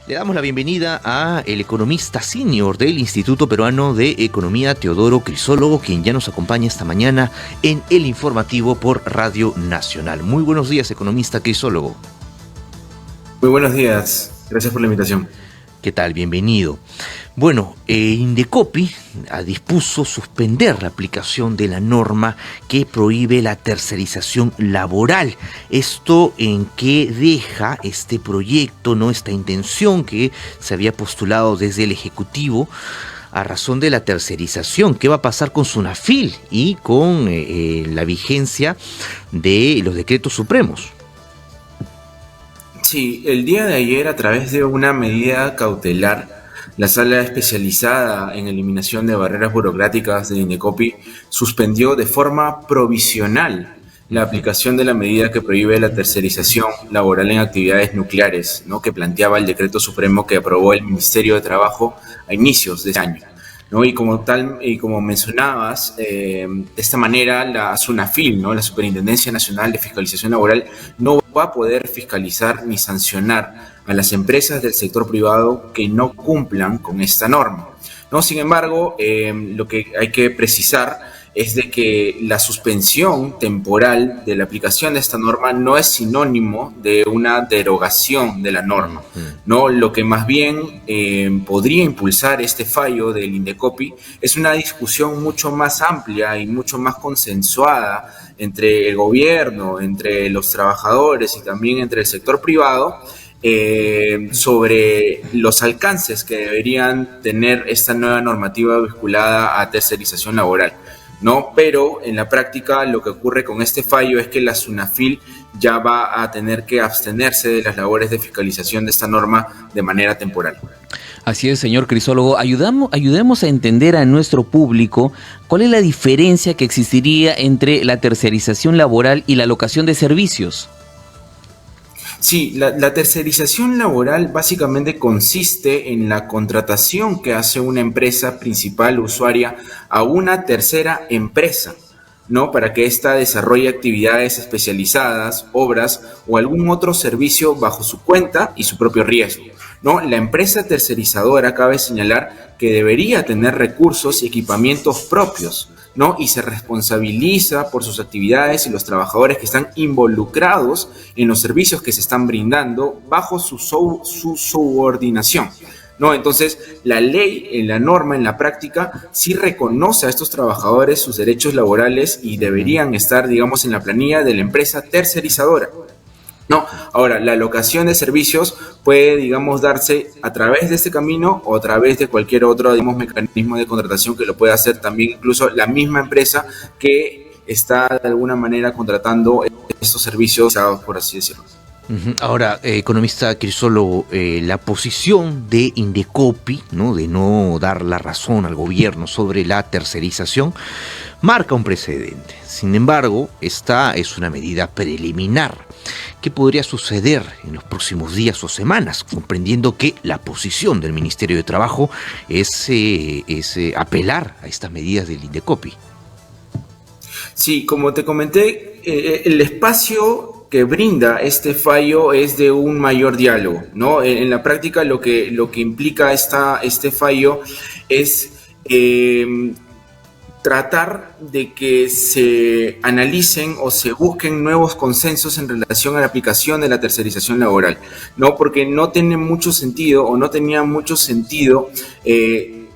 Le damos la bienvenida a el economista senior del Instituto Peruano de Economía, Teodoro Crisólogo, quien ya nos acompaña esta mañana en el informativo por Radio Nacional. Muy buenos días, economista Crisólogo. Muy buenos días, gracias por la invitación. ¿Qué tal? Bienvenido. Bueno, Indecopi dispuso suspender la aplicación de la norma que prohíbe la tercerización laboral. ¿Esto en qué deja este proyecto, no, esta intención que se había postulado desde el Ejecutivo a razón de la tercerización? ¿Qué va a pasar con Sunafil y con la vigencia de los decretos supremos? Sí, el día de ayer, a través de una medida cautelar, la Sala Especializada en Eliminación de Barreras Burocráticas de Indecopi suspendió de forma provisional la aplicación de la medida que prohíbe la tercerización laboral en actividades nucleares, ¿no?, que planteaba el decreto supremo que aprobó el Ministerio de Trabajo a inicios de este año, ¿no? Y como tal, y como mencionabas, de esta manera la SUNAFIL, ¿no?, la Superintendencia Nacional de Fiscalización Laboral, no va a poder fiscalizar ni sancionar a las empresas del sector privado que no cumplan con esta norma, ¿no? Sin embargo, lo que hay que precisar es de que la suspensión temporal de la aplicación de esta norma no es sinónimo de una derogación de la norma, ¿no? Lo que más bien podría impulsar este fallo del Indecopi es una discusión mucho más amplia y mucho más consensuada entre el gobierno, entre los trabajadores y también entre el sector privado, sobre los alcances que deberían tener esta nueva normativa vinculada a tercerización laboral, ¿no? Pero en la práctica lo que ocurre con este fallo es que la SUNAFIL ya va a tener que abstenerse de las labores de fiscalización de esta norma de manera temporal. Así es, señor Crisólogo. Ayudemos a entender a nuestro público cuál es la diferencia que existiría entre la tercerización laboral y la locación de servicios. Sí, la tercerización laboral básicamente consiste en la contratación que hace una empresa principal usuaria a una tercera empresa, ¿no?, para que ésta desarrolle actividades especializadas, obras o algún otro servicio bajo su cuenta y su propio riesgo, ¿no? La empresa tercerizadora, cabe señalar, que debería tener recursos y equipamientos propios, ¿no?, y se responsabiliza por sus actividades y los trabajadores que están involucrados en los servicios que se están brindando bajo su subordinación, ¿no? Entonces, la ley, en la norma, en la práctica, sí reconoce a estos trabajadores sus derechos laborales y deberían estar, digamos, en la planilla de la empresa tercerizadora, ¿no? Ahora, la alocación de servicios puede, digamos, darse a través de este camino o a través de cualquier otro, digamos, mecanismo de contratación que lo pueda hacer también incluso la misma empresa que está de alguna manera contratando estos servicios, por así decirlo. Ahora, economista Crisólogo, la posición de Indecopi, ¿no?, de no dar la razón al gobierno sobre la tercerización, marca un precedente. Sin embargo, esta es una medida preliminar. ¿Qué podría suceder en los próximos días o semanas, comprendiendo que la posición del Ministerio de Trabajo es apelar a estas medidas del Indecopi? Sí, como te comenté, el espacio que brinda este fallo es de un mayor diálogo, ¿no? En la práctica lo que implica este fallo es tratar de que se analicen o se busquen nuevos consensos en relación a la aplicación de la tercerización laboral, ¿no? Porque no tiene mucho sentido o no tenía mucho sentido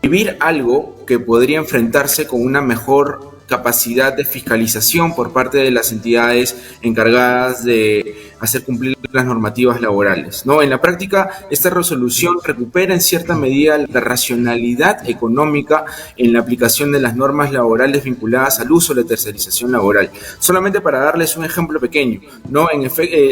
vivir algo que podría enfrentarse con una mejor capacidad de fiscalización por parte de las entidades encargadas de hacer cumplir las normativas laborales, ¿no? En la práctica, esta resolución recupera en cierta medida la racionalidad económica en la aplicación de las normas laborales vinculadas al uso de la tercerización laboral. Solamente para darles un ejemplo pequeño, ¿no?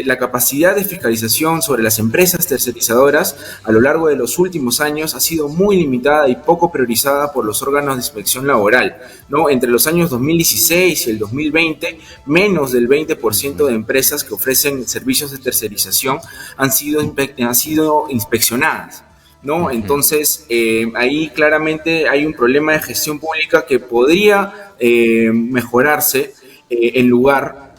La capacidad de fiscalización sobre las empresas tercerizadoras a lo largo de los últimos años ha sido muy limitada y poco priorizada por los órganos de inspección laboral, ¿no? Entre los años 2016 y el 2020, menos del 20% de empresas que ofrecen servicios de tercerización han sido inspeccionadas, ¿no? Entonces, ahí claramente hay un problema de gestión pública que podría mejorarse en lugar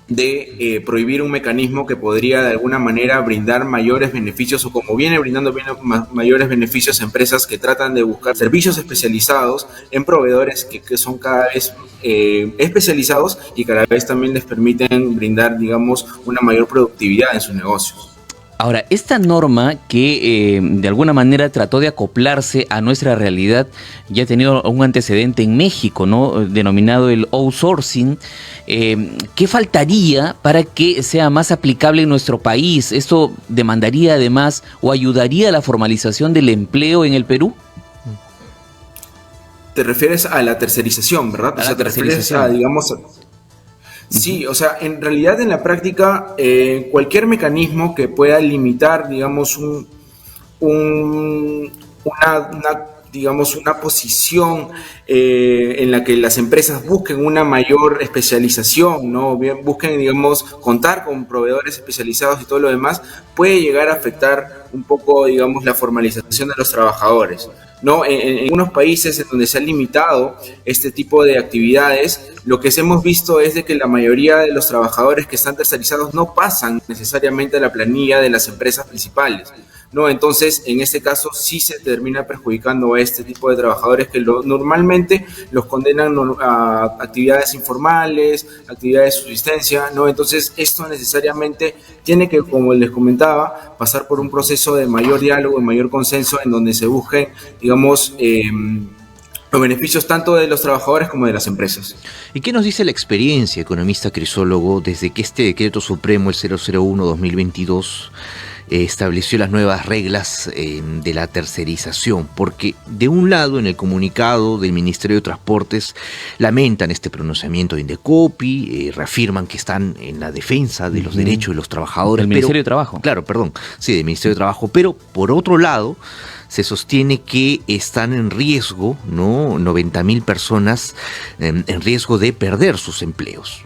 de prohibir un mecanismo que podría de alguna manera brindar mayores beneficios, o como viene brindando mayores beneficios a empresas que tratan de buscar servicios especializados en proveedores que son cada vez especializados y cada vez también les permiten brindar, digamos, una mayor productividad en sus negocios. Ahora, esta norma que de alguna manera trató de acoplarse a nuestra realidad ya ha tenido un antecedente en México, ¿no? Denominado el outsourcing. ¿Qué faltaría para que sea más aplicable en nuestro país? ¿Esto demandaría además o ayudaría a la formalización del empleo en el Perú? Te refieres a la tercerización, ¿verdad? A la tercerización. Te refieres a, digamos... Sí, o sea, en realidad en la práctica cualquier mecanismo que pueda limitar, digamos, una posición en la que las empresas busquen una mayor especialización, ¿no? Bien, busquen, digamos, contar con proveedores especializados y todo lo demás, puede llegar a afectar un poco, digamos, la formalización de los trabajadores, ¿no? En algunos países en donde se ha limitado este tipo de actividades, lo que hemos visto es de que la mayoría de los trabajadores que están tercerizados no pasan necesariamente a la planilla de las empresas principales, ¿no? Entonces, en este caso sí se termina perjudicando a este tipo de trabajadores que normalmente los condenan a actividades informales, actividades de subsistencia, ¿no? Entonces, esto necesariamente tiene que, como les comentaba, pasar por un proceso de mayor diálogo, de mayor consenso, en donde se busquen, digamos, los beneficios tanto de los trabajadores como de las empresas. ¿Y qué nos dice la experiencia, economista crisólogo, desde que este decreto supremo, el 001-2022, estableció las nuevas reglas de la tercerización? Porque de un lado, en el comunicado del Ministerio de Transportes, lamentan este pronunciamiento de Indecopi, reafirman que están en la defensa de los derechos de los trabajadores. El Ministerio de Trabajo. Claro, perdón, sí, del Ministerio de Trabajo, pero por otro lado, se sostiene que están en riesgo, ¿no? 90.000 personas en riesgo de perder sus empleos.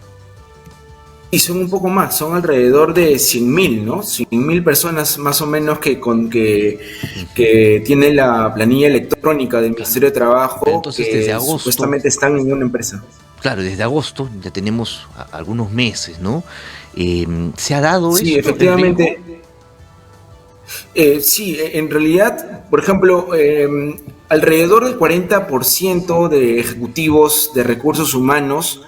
Y son un poco más, son alrededor de 100.000, ¿no? 100.000 personas más o menos que tienen la planilla electrónica del Ministerio de Trabajo. Pero entonces, que desde agosto, supuestamente están en una empresa. Claro, desde agosto ya tenemos algunos meses, ¿no? ¿Se ha dado eso? Sí, efectivamente. Sí, en realidad, por ejemplo, alrededor del 40% de ejecutivos de recursos humanos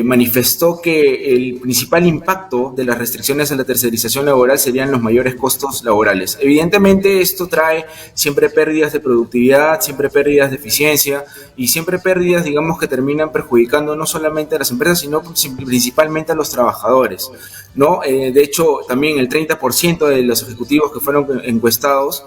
manifestó que el principal impacto de las restricciones a la tercerización laboral serían los mayores costos laborales. Evidentemente esto trae siempre pérdidas de productividad, siempre pérdidas de eficiencia y siempre pérdidas, digamos, que terminan perjudicando no solamente a las empresas, sino principalmente a los trabajadores, ¿no? De hecho, también el 30% de los ejecutivos que fueron encuestados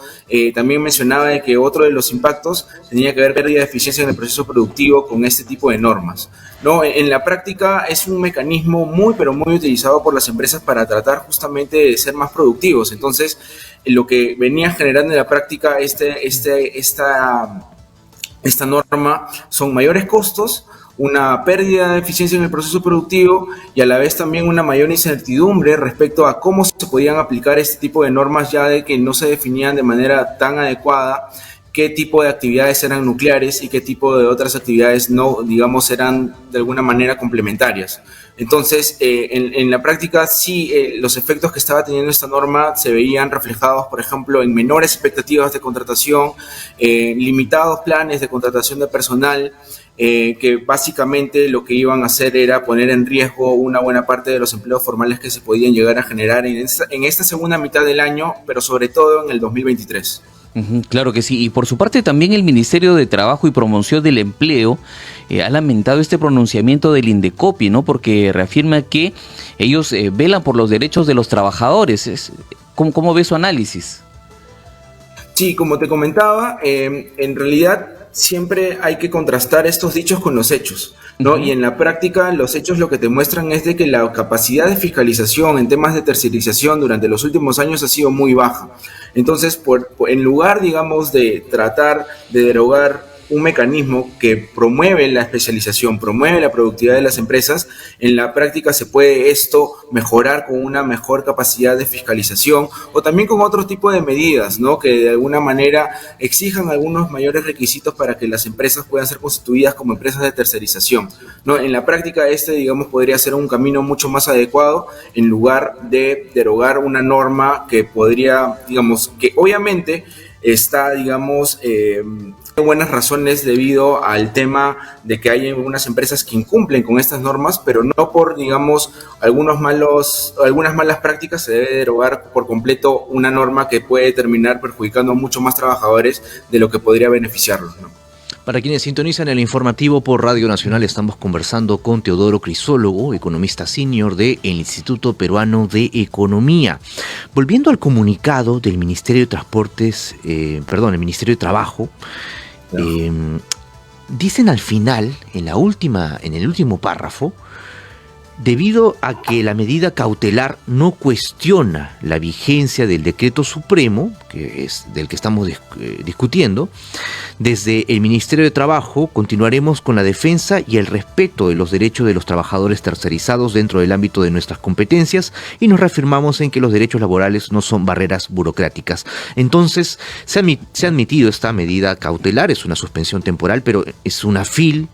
también mencionaba de que otro de los impactos tenía que ver pérdida de eficiencia en el proceso productivo con este tipo de normas, ¿no? En la práctica es un mecanismo muy, pero muy utilizado por las empresas para tratar justamente de ser más productivos. Entonces, lo que venía generando en la práctica esta norma son mayores costos, una pérdida de eficiencia en el proceso productivo y a la vez también una mayor incertidumbre respecto a cómo se podían aplicar este tipo de normas, ya de que no se definían de manera tan adecuada qué tipo de actividades eran nucleares y qué tipo de otras actividades no, digamos, eran de alguna manera complementarias. Entonces, en la práctica sí, los efectos que estaba teniendo esta norma se veían reflejados, por ejemplo, en menores expectativas de contratación, limitados planes de contratación de personal, que básicamente lo que iban a hacer era poner en riesgo una buena parte de los empleos formales que se podían llegar a generar en esta segunda mitad del año, pero sobre todo en el 2023. Claro que sí, y por su parte también el Ministerio de Trabajo y Promoción del Empleo ha lamentado este pronunciamiento del Indecopi, ¿no? Porque reafirma que ellos velan por los derechos de los trabajadores. ¿Cómo ve su análisis? Sí, como te comentaba, en realidad siempre hay que contrastar estos dichos con los hechos, ¿no? Y en la práctica los hechos lo que te muestran es de que la capacidad de fiscalización en temas de tercerización durante los últimos años ha sido muy baja. Entonces, en lugar, digamos, de tratar de derogar un mecanismo que promueve la especialización, promueve la productividad de las empresas, en la práctica se puede esto mejorar con una mejor capacidad de fiscalización o también con otro tipo de medidas, ¿no? Que de alguna manera exijan algunos mayores requisitos para que las empresas puedan ser constituidas como empresas de tercerización, ¿no? En la práctica digamos, podría ser un camino mucho más adecuado en lugar de derogar una norma que podría, digamos, que obviamente está, digamos, buenas razones debido al tema de que hay algunas empresas que incumplen con estas normas, pero no por, digamos, algunas malas prácticas se debe derogar por completo una norma que puede terminar perjudicando a muchos más trabajadores de lo que podría beneficiarlos, ¿no? Para quienes sintonizan el informativo por Radio Nacional, estamos conversando con Teodoro Crisólogo, economista senior del Instituto Peruano de Economía. Volviendo al comunicado del Ministerio de Transportes, el Ministerio de Trabajo, dicen al final, en el último párrafo, debido a que la medida cautelar no cuestiona la vigencia del decreto supremo, que es del que estamos discutiendo, desde el Ministerio de Trabajo continuaremos con la defensa y el respeto de los derechos de los trabajadores tercerizados dentro del ámbito de nuestras competencias y nos reafirmamos en que los derechos laborales no son barreras burocráticas. Entonces, se ha admitido esta medida cautelar, es una suspensión temporal, pero es una FIL,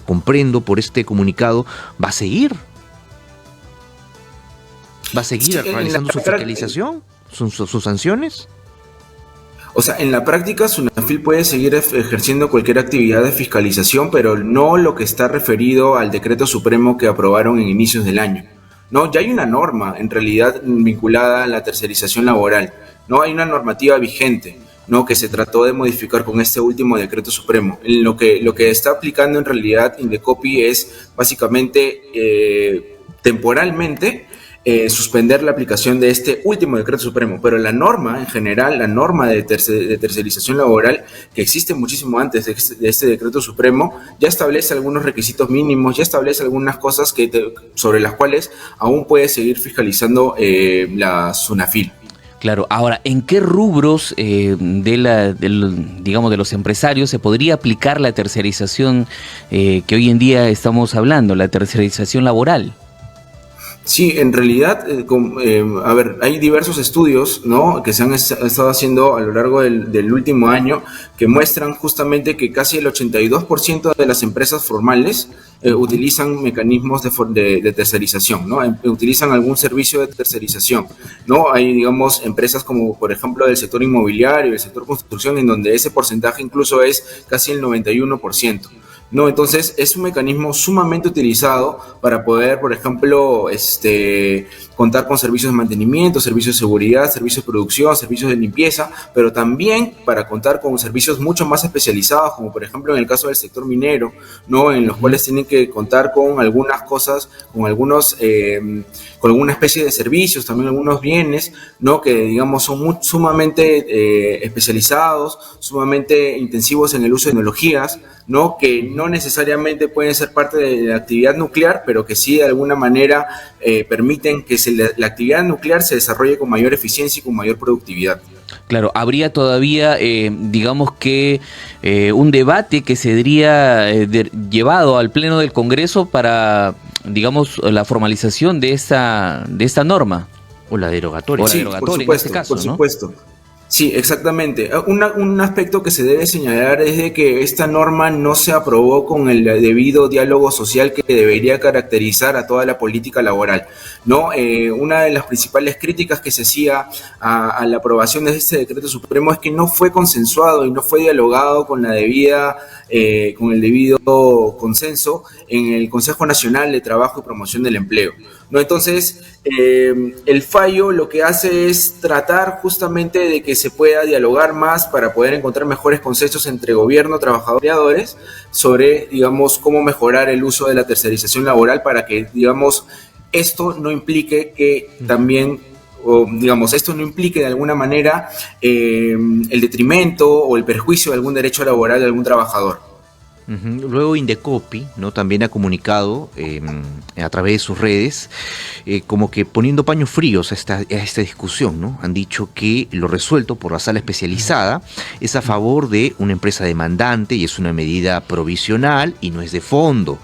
comprendo por este comunicado, ¿va a seguir? ¿Va a seguir realizando su fiscalización? ¿Sus sanciones? O sea, en la práctica SUNAFIL puede seguir ejerciendo cualquier actividad de fiscalización, pero no lo que está referido al decreto supremo que aprobaron en inicios del año. No, ya hay una norma en realidad vinculada a la tercerización laboral. No hay una normativa vigente, ¿no? Que se trató de modificar con este último decreto supremo. Lo que está aplicando en realidad Indecopi es básicamente temporalmente suspender la aplicación de este último decreto supremo, pero la norma en general, la norma de tercerización laboral que existe muchísimo antes de este decreto supremo, ya establece algunos requisitos mínimos, ya establece algunas cosas sobre las cuales aún puede seguir fiscalizando la SUNAFIL. Claro, ahora, ¿en qué rubros digamos, de los empresarios se podría aplicar la tercerización que hoy en día estamos hablando, la tercerización laboral? Sí, en realidad, hay diversos estudios, ¿no?, que se han estado haciendo a lo largo del último año que muestran justamente que casi el 82% de las empresas formales utilizan mecanismos de tercerización, ¿no? Utilizan algún servicio de tercerización, ¿no? Hay, digamos, empresas como, por ejemplo, del sector inmobiliario, del sector construcción, en donde ese porcentaje incluso es casi el 91%. No, entonces es un mecanismo sumamente utilizado para poder, por ejemplo, contar con servicios de mantenimiento, servicios de seguridad, servicios de producción, servicios de limpieza, pero también para contar con servicios mucho más especializados, como por ejemplo en el caso del sector minero, ¿no? En los cuales tienen que contar con algunas cosas, con alguna especie de servicios, también algunos bienes, ¿no?, que digamos son sumamente especializados, sumamente intensivos en el uso de tecnologías, ¿no?, que no necesariamente pueden ser parte de la actividad nuclear, pero que sí de alguna manera permiten que la actividad nuclear se desarrolle con mayor eficiencia y con mayor productividad. Claro, habría todavía, digamos que un debate que sería llevado al Pleno del Congreso para, digamos, la formalización de esta norma. O la derogatoria. Sí, por supuesto, en este caso, por supuesto. ¿No? Sí, exactamente. Un aspecto que se debe señalar es de que esta norma no se aprobó con el debido diálogo social que debería caracterizar a toda la política laboral, ¿no? Una de las principales críticas que se hacía a la aprobación de este decreto supremo es que no fue consensuado y no fue dialogado con con el debido consenso en el Consejo Nacional de Trabajo y Promoción del Empleo, ¿no? Entonces, el fallo lo que hace es tratar justamente de que se pueda dialogar más para poder encontrar mejores consensos entre gobierno, trabajadores y empleadores sobre, digamos, cómo mejorar el uso de la tercerización laboral para que, digamos, esto no implique que también, esto no implique de alguna manera el detrimento o el perjuicio de algún derecho laboral de algún trabajador. Ujú. Luego Indecopi, ¿no? También ha comunicado a través de sus redes, como que poniendo paños fríos a esta discusión, ¿no? Han dicho que lo resuelto por la sala especializada es a favor de una empresa demandante y es una medida provisional y no es de fondo,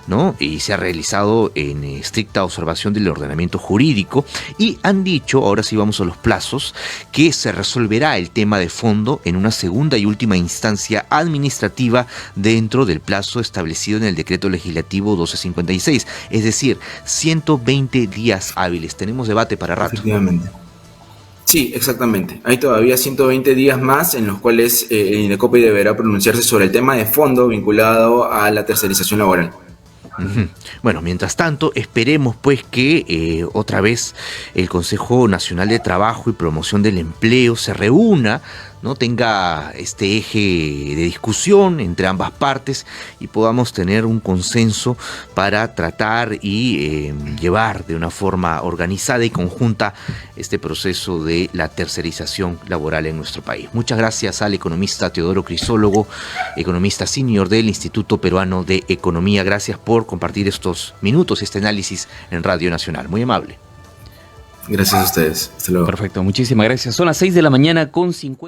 ¿no? Y se ha realizado en estricta observación del ordenamiento jurídico, y han dicho, ahora sí vamos a los plazos, que se resolverá el tema de fondo en una segunda y última instancia administrativa dentro del plazo establecido en el decreto legislativo 1256, es decir, 120 días hábiles. Tenemos debate para rato. Efectivamente. Sí, exactamente. Hay todavía 120 días más en los cuales el Indecopi deberá pronunciarse sobre el tema de fondo vinculado a la tercerización laboral. Ujú. Bueno, mientras tanto, esperemos pues que otra vez el Consejo Nacional de Trabajo y Promoción del Empleo se reúna, ¿no? Tenga este eje de discusión entre ambas partes y podamos tener un consenso para tratar y llevar de una forma organizada y conjunta este proceso de la tercerización laboral en nuestro país. Muchas gracias al economista Teodoro Crisólogo, economista senior del Instituto Peruano de Economía. Gracias por compartir estos minutos, este análisis en Radio Nacional. Muy amable. Gracias a ustedes. Hasta luego. Perfecto, muchísimas gracias. Son las 6 de la mañana con 50.